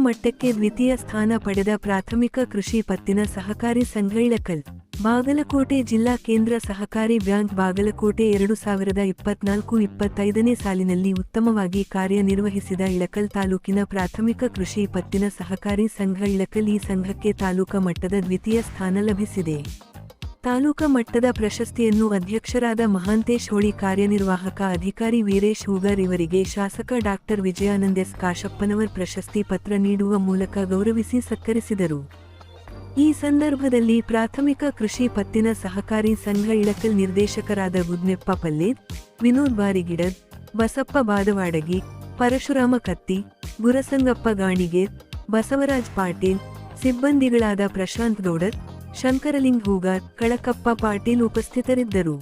ಮಟ್ಟಕ್ಕೆ ದ್ವಿತೀಯ ಸ್ಥಾನ ಪಡೆದ ಪ್ರಾಥಮಿಕ ಕೃಷಿ ಪತ್ತಿನ ಸಹಕಾರಿ ಸಂಘ ಇಳಕಲ್. ಬಾಗಲಕೋಟೆ ಜಿಲ್ಲಾ ಕೇಂದ್ರ ಸಹಕಾರಿ ಬ್ಯಾಂಕ್ ಬಾಗಲಕೋಟೆ 2024-25ನೇ ಸಾಲಿನಲ್ಲಿ ಉತ್ತಮವಾಗಿ ಕಾರ್ಯನಿರ್ವಹಿಸಿದ ಇಳಕಲ್ ತಾಲೂಕಿನ ಪ್ರಾಥಮಿಕ ಕೃಷಿ ಪತ್ತಿನ ಸಹಕಾರಿ ಸಂಘ ಇಳಕಲ್. ಈ ಸಂಘಕ್ಕೆ ತಾಲೂಕಾ ಮಟ್ಟದ ದ್ವಿತೀಯ ಸ್ಥಾನ ಲಭಿಸಿದೆ. ತಾಲೂಕಾ ಮಟ್ಟದ ಪ್ರಶಸ್ತಿಯನ್ನು ಅಧ್ಯಕ್ಷರಾದ ಮಹಾಂತೇಶ್ ಹೋಳಿ, ಕಾರ್ಯನಿರ್ವಾಹಕ ಅಧಿಕಾರಿ ವೀರೇಶ್ ಹೂಗಾರ್ ಇವರಿಗೆ ಶಾಸಕ ಡಾಕ್ಟರ್ ವಿಜಯಾನಂದ ಎಸ್ ಕಾಶಪ್ಪನವರ್ ಪ್ರಶಸ್ತಿ ಪತ್ರ ನೀಡುವ ಮೂಲಕ ಗೌರವಿಸಿ ಸತ್ಕರಿಸಿದರು. ಈ ಸಂದರ್ಭದಲ್ಲಿ ಪ್ರಾಥಮಿಕ ಕೃಷಿ ಪತ್ತಿನ ಸಹಕಾರಿ ಸಂಘ ಇಳಕಲ್ ನಿರ್ದೇಶಕರಾದ ಗುದ್ನೆಪ್ಪ ಪಲ್ಲೇದ್, ವಿನೋದ್ ಬಾರಿಗಿಡದ್, ಬಸಪ್ಪ ಬಾದವಾಡಗಿ, ಪರಶುರಾಮ ಕತ್ತಿ, ಗುರಸಂಗಪ್ಪ ಗಾಣಿಗೇರ್, ಬಸವರಾಜ್ ಪಾಟೀಲ್, ಸಿಬ್ಬಂದಿಗಳಾದ ಪ್ರಶಾಂತ್ ಗೌಡರ್, ಶಂಕರಲಿಂಗ್ ಹೂಗಾರ್, ಕಳಕಪ್ಪ ಪಾಟೀಲ್ ಉಪಸ್ಥಿತರಿದ್ದರು.